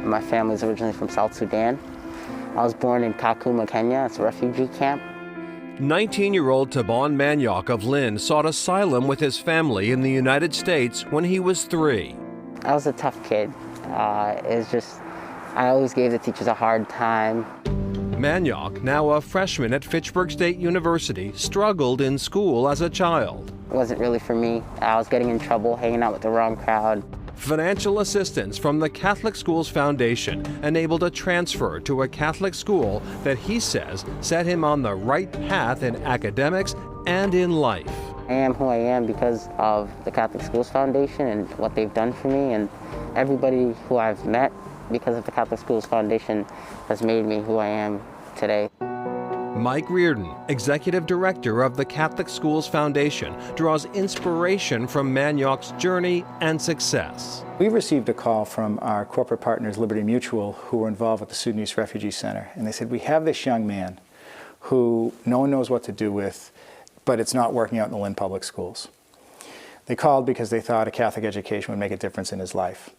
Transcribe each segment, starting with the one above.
My family's originally from South Sudan. I was born in Kakuma, Kenya. It's a refugee camp. 19-year-old Taban Maniok of Lynn sought asylum with his family in the United States when he was 3. I was a tough kid. I always gave the teachers a hard time. Maniok, now a freshman at Fitchburg State University, struggled in school as a child. It wasn't really for me. I was getting in trouble, hanging out with the wrong crowd. Financial assistance from the Catholic Schools Foundation enabled a transfer to a Catholic school that he says set him on the right path in academics and in life. I am who I am because of the Catholic Schools Foundation and what they've done for me, and everybody who I've met because of the Catholic Schools Foundation has made me who I am today. Mike Reardon, executive director of the Catholic Schools Foundation, draws inspiration from Maniok's journey and success. We received a call from our corporate partners, Liberty Mutual, who were involved with the Sudanese Refugee Center. And they said, we have this young man who no one knows what to do with, but it's not working out in the Lynn Public Schools. They called because they thought a Catholic education would make a difference in his life.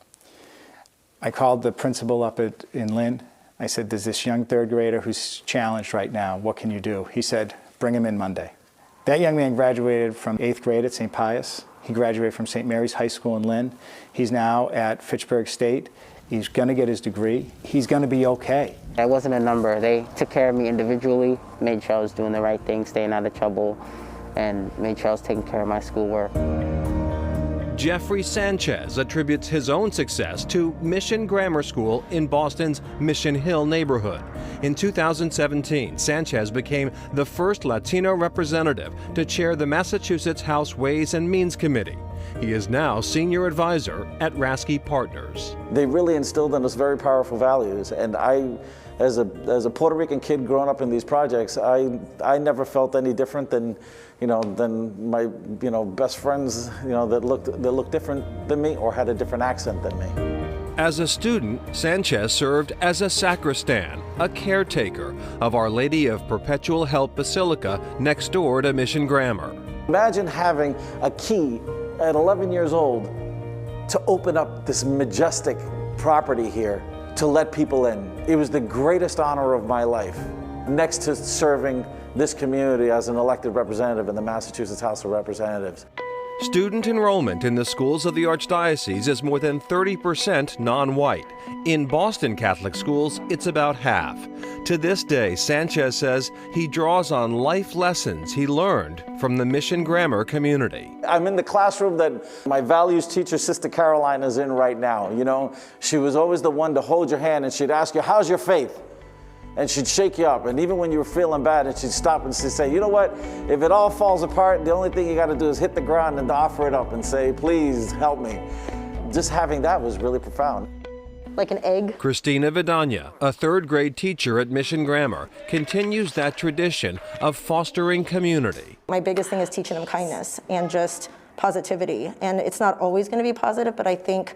I called the principal up in Lynn. I said, there's this young third grader who's challenged right now. What can you do? He said, bring him in Monday. That young man graduated from 8th grade at St. Pius. He graduated from St. Mary's High School in Lynn. He's now at Fitchburg State. He's going to get his degree. He's going to be okay. I wasn't a number. They took care of me individually, made sure I was doing the right thing, staying out of trouble, and made sure I was taking care of my schoolwork. Jeffrey Sanchez attributes his own success to Mission Grammar School in Boston's Mission Hill neighborhood. In 2017, Sanchez became the first Latino representative to chair the Massachusetts House Ways and Means Committee. He is now senior advisor at Rasky Partners. They really instilled in us very powerful values, and as a Puerto Rican kid growing up in these projects, I never felt any different than my best friends that looked different than me or had a different accent than me. As a student, Sanchez served as a sacristan, a caretaker of Our Lady of Perpetual Help Basilica next door to Mission Grammar. Imagine having a key at 11 years old to open up this majestic property here to let people in. It was the greatest honor of my life, next to serving this community as an elected representative in the Massachusetts House of Representatives. Student enrollment in the schools of the Archdiocese is more than 30% non-white. In Boston Catholic schools, it's about half. To this day, Sanchez says he draws on life lessons he learned from the Mission Grammar community. I'm in the classroom that my values teacher, Sister Caroline, is in right now. She was always the one to hold your hand, and she'd ask you, how's your faith? And she'd shake you up, and even when you were feeling bad, and she'd stop and she'd say, you know what, if it all falls apart, the only thing you gotta do is hit the ground and offer it up and say, please help me. Just having that was really profound. Like an egg. Christina Vidania, a third grade teacher at Mission Grammar, continues that tradition of fostering community. My biggest thing is teaching them kindness and just positivity. And it's not always gonna be positive, but I think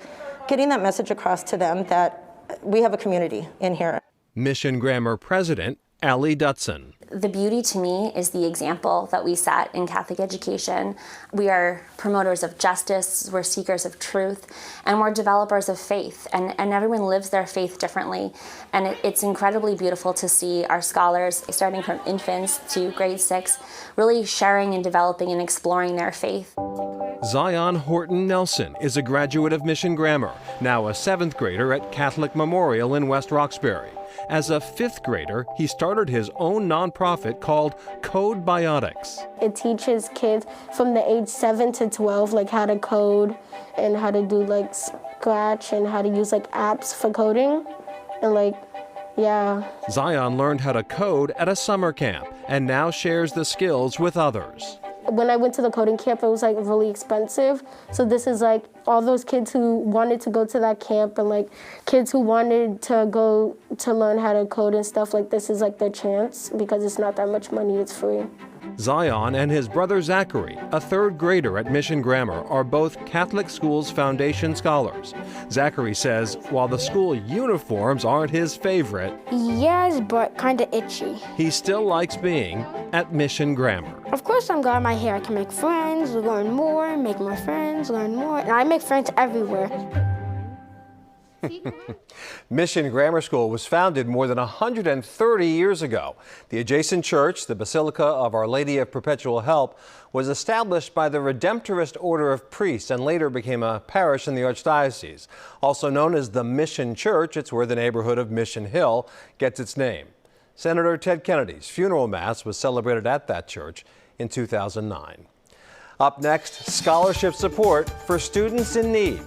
getting that message across to them that we have a community in here. Mission Grammar President Allie Dutson. The beauty to me is the example that we set in Catholic education. We are promoters of justice, we're seekers of truth, and we're developers of faith. And everyone lives their faith differently. And it's incredibly beautiful to see our scholars, starting from infants to grade 6, really sharing and developing and exploring their faith. Zion Horton Nelson is a graduate of Mission Grammar, now a 7th grader at Catholic Memorial in West Roxbury. As a 5th grader, he started his own nonprofit called Code Biotics. It teaches kids from the age 7 to 12 like how to code and how to do like Scratch and how to use like apps for coding and Zion learned how to code at a summer camp and now shares the skills with others. When I went to the coding camp, it was like really expensive. So this is like all those kids who wanted to go to that camp and like kids who wanted to go to learn how to code and stuff, like this is like their chance because it's not that much money, it's free. Zion and his brother Zachary, a 3rd grader at Mission Grammar, are both Catholic Schools Foundation scholars. Zachary says while the school uniforms aren't his favorite, Yes, but kind of itchy. he still likes being at Mission Grammar. Of course I'm glad my hair. I can make friends, learn more, make more friends, learn more, and I make friends everywhere. Mission Grammar School was founded more than 130 years ago. The adjacent church, the Basilica of Our Lady of Perpetual Help, was established by the Redemptorist Order of Priests and later became a parish in the Archdiocese. Also known as the Mission Church, it's where the neighborhood of Mission Hill gets its name. Senator Ted Kennedy's funeral mass was celebrated at that church in 2009. Up next, scholarship support for students in need.